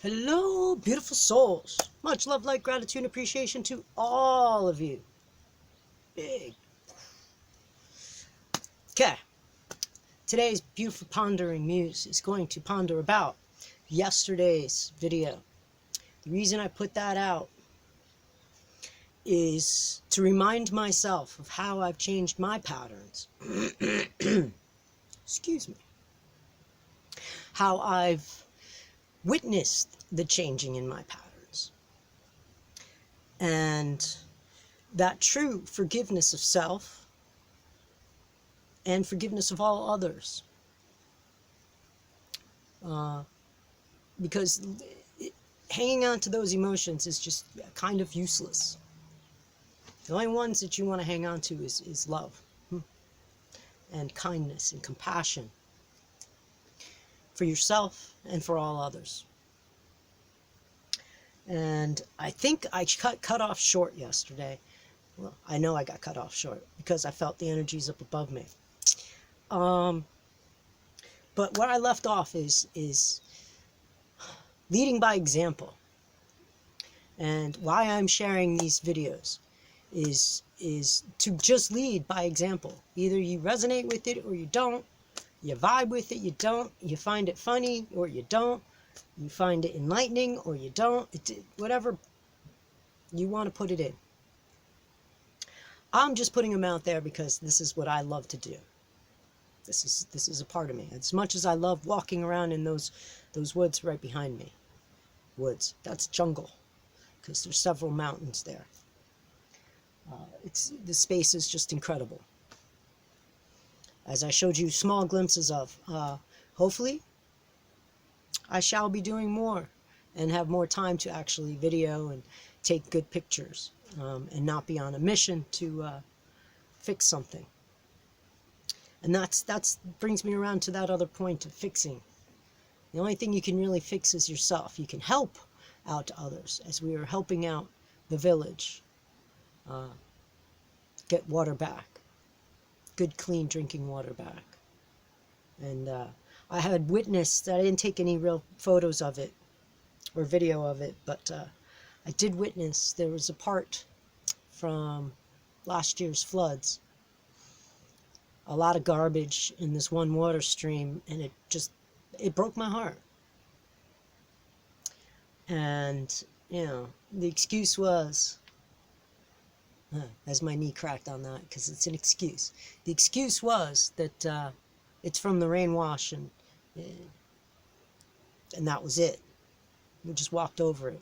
Hello, beautiful souls. Much love, light, gratitude, and appreciation to all of you. Big. Okay. Today's beautiful pondering muse is going to ponder about yesterday's video. The reason I put that out is to remind myself of how I've changed my patterns. Excuse me. How I've witnessed the changing in my patterns. And that true forgiveness of self and forgiveness of all others. Because hanging on to those emotions is just kind of useless. The only ones that you want to hang on to is love and kindness and compassion for yourself and for all others. And I think I cut off short yesterday. Well, I know I got cut off short because I felt the energies up above me. But where I left off is leading by example. And why I'm sharing these videos is to just lead by example. Either you resonate with it or you don't. You vibe with it, you don't. You find it funny or you don't. You find it enlightening or you don't. Whatever you want to put it in. I'm just putting them out there because this is what I love to do. This is a part of me. As much as I love walking around in those woods right behind me. Woods. That's jungle. Because there's several mountains there. The space is just incredible. As I showed you small glimpses of. Hopefully, I shall be doing more and have more time to actually video and take good pictures and not be on a mission to fix something. And that's brings me around to that other point of fixing. The only thing you can really fix is yourself. You can help out to others, as we are helping out the village get water back, good clean drinking water back. And I had witnessed, I didn't take any real photos of it or video of it, but I did witness there was a part from last year's floods, a lot of garbage in this one water stream, and it broke my heart. And the excuse was, as my knee cracked on that, because it's an excuse. The excuse was that it's from the rain wash, and that was it. We just walked over it,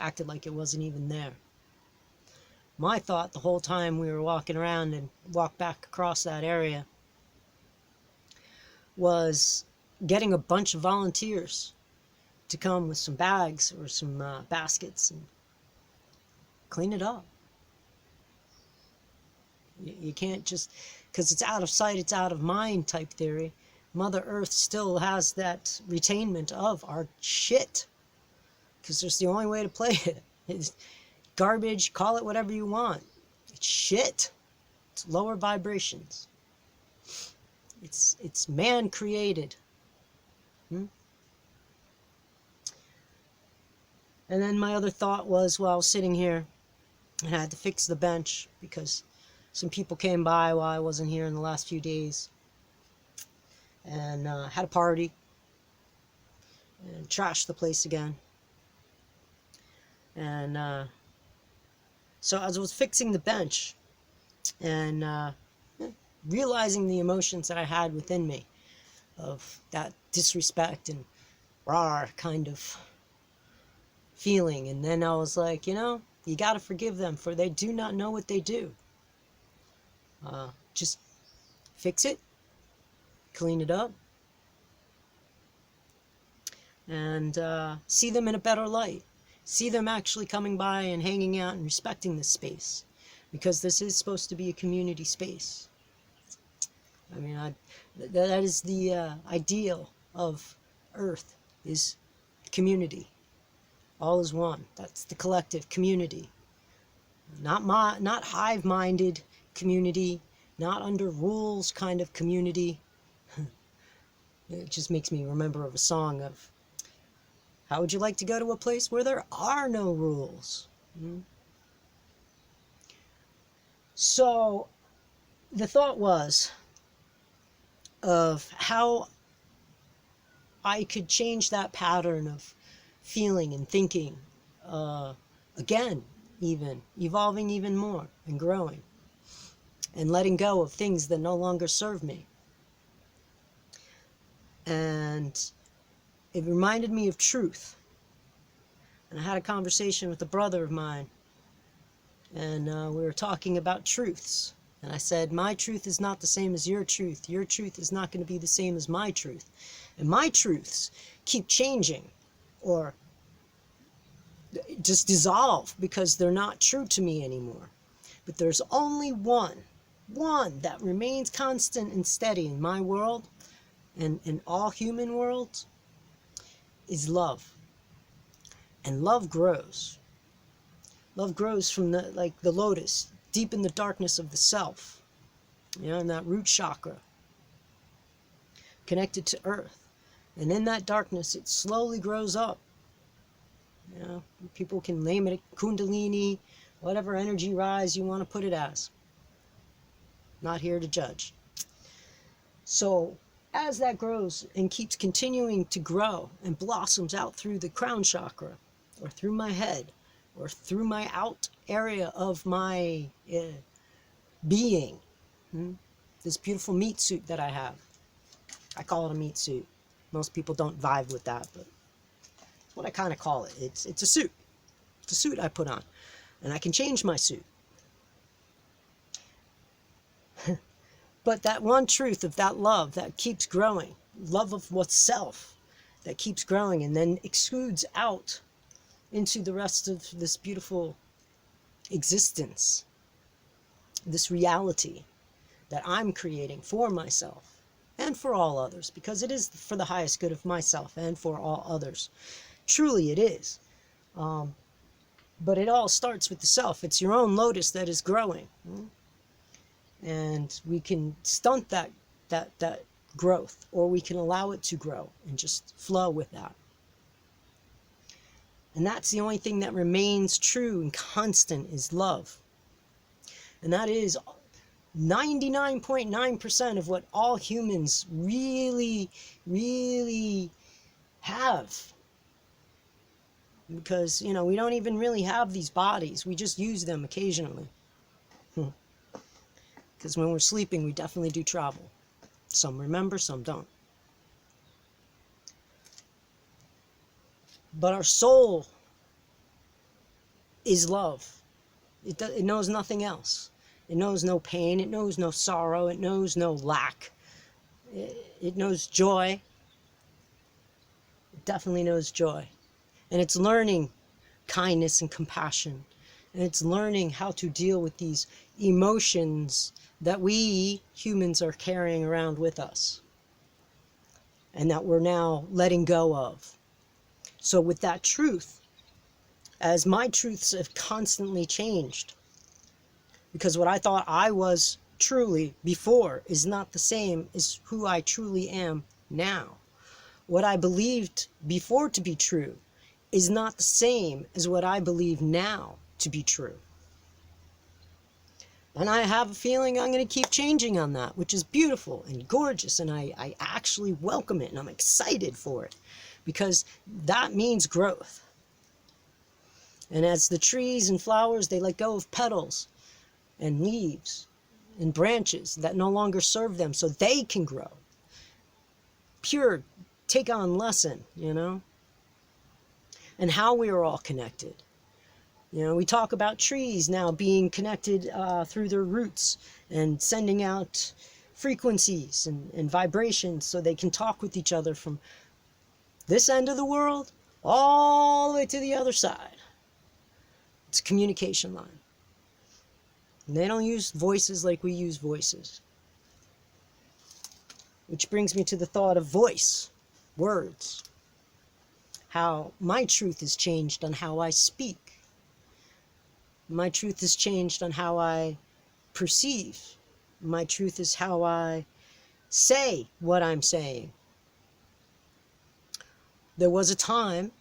acted like it wasn't even there. My thought the whole time we were walking around and walked back across that area was getting a bunch of volunteers to come with some bags or some baskets and clean it up. You can't just, because it's out of sight, it's out of mind type theory. Mother Earth still has that retainment of our shit, because there's the only way to play it. It's garbage, call it whatever you want. It's shit. It's lower vibrations. It's man created. And then my other thought was, while I was sitting here, I had to fix the bench because some people came by while I wasn't here in the last few days, and had a party and trashed the place again. And so as I was fixing the bench and realizing the emotions that I had within me of that disrespect and rawr kind of feeling, and then I was like, you got to forgive them, for they do not know what they do. Just fix it, clean it up, and see them in a better light. See them actually coming by and hanging out and respecting this space, because this is supposed to be a community space. I mean, that is the ideal of Earth, is community. All is one. That's the collective community. Not hive-minded community, not under rules kind of community. It just makes me remember of a song of How would you like to go to a place where there are no rules? So the thought was of how I could change that pattern of feeling and thinking again, even evolving even more and growing and letting go of things that no longer serve me. And it reminded me of truth. And I had a conversation with a brother of mine, and we were talking about truths. And I said, my truth is not the same as your truth. Your truth is not going to be the same as my truth. And my truths keep changing or just dissolve because they're not true to me anymore. But there's only one that remains constant and steady in my world and in all human worlds is love. And love grows. Love grows from the lotus, deep in the darkness of the self, in that root chakra, connected to earth. And in that darkness, it slowly grows up. People can name it a kundalini, whatever energy rise you want to put it as. Not here to judge. So as that grows and keeps continuing to grow and blossoms out through the crown chakra, or through my head, or through my out area of my being, this beautiful meat suit that I have. I call it a meat suit. Most people don't vibe with that, but that's what I kind of call it. It's a suit. It's a suit I put on, and I can change my suit. But that one truth of that love that keeps growing, love of what's self, that keeps growing and then exudes out into the rest of this beautiful existence, this reality that I'm creating for myself and for all others, because it is for the highest good of myself and for all others. Truly it is. But it all starts with the self. It's your own lotus that is growing. And we can stunt that growth, or we can allow it to grow and just flow with that. And that's the only thing that remains true and constant is love. And that is 99.9% of what all humans really, really have. Because, we don't even really have these bodies. We just use them occasionally. Because when we're sleeping, we definitely do travel. Some remember, some don't. But our soul is love. It knows nothing else. It knows no pain. It knows no sorrow. It knows no lack. It knows joy. It definitely knows joy. And it's learning kindness and compassion. And it's learning how to deal with these emotions that we humans are carrying around with us. And that we're now letting go of. So with that truth, as my truths have constantly changed, because what I thought I was truly before is not the same as who I truly am now. What I believed before to be true is not the same as what I believe now to be true. And I have a feeling I'm going to keep changing on that, which is beautiful and gorgeous, and I actually welcome it, and I'm excited for it, because that means growth. And as the trees and flowers, they let go of petals and leaves and branches that no longer serve them so they can grow. Pure, take on lesson, and how we are all connected. We talk about trees now being connected through their roots and sending out frequencies and vibrations so they can talk with each other from this end of the world all the way to the other side. It's a communication line. And they don't use voices like we use voices. Which brings me to the thought of voice, words. How my truth has changed on how I speak. My truth has changed on how I perceive. My truth is how I say what I'm saying. There was a time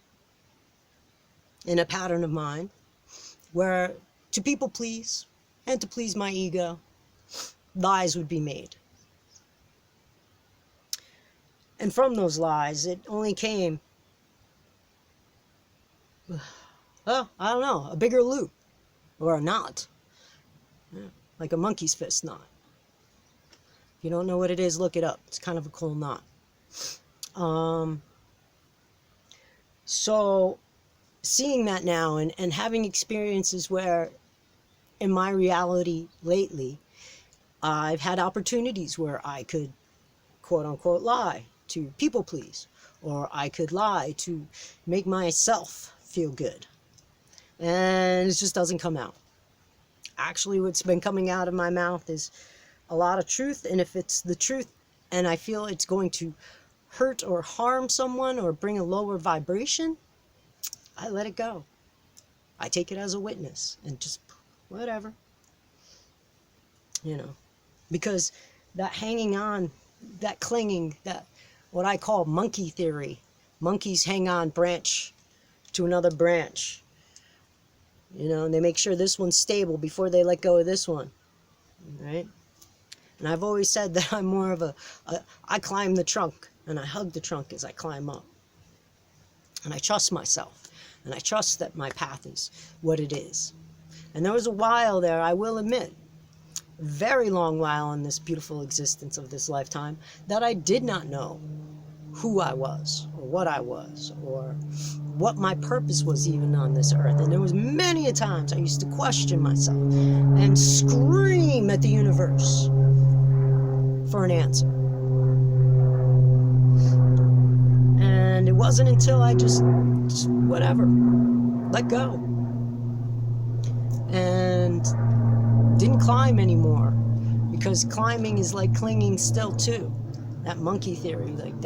in a pattern of mine where to people please and to please my ego, lies would be made. And from those lies, it only came, well, I don't know, a bigger loop or a knot, like a monkey's fist knot. If you don't know what it is, look it up. It's kind of a cool knot. So seeing that now and having experiences where in my reality lately, I've had opportunities where I could quote unquote lie to people please, or I could lie to make myself feel good, and it just doesn't come out. Actually, what's been coming out of my mouth is a lot of truth, and if it's the truth and I feel it's going to hurt or harm someone or bring a lower vibration, I let it go. I take it as a witness and just whatever, because that hanging on, that clinging, that what I call monkey theory. Monkeys hang on branch to another branch, and they make sure this one's stable before they let go of this one, right? And I've always said that I'm more of I climb the trunk and I hug the trunk as I climb up. And I trust myself, and I trust that my path is what it is. And there was a while there, I will admit, a very long while in this beautiful existence of this lifetime, that I did not know who I was, or what my purpose was even on this earth. And there was many a times I used to question myself and scream at the universe for an answer. And it wasn't until I just whatever, let go, and didn't climb anymore, because climbing is like clinging still too. That monkey theory, like that.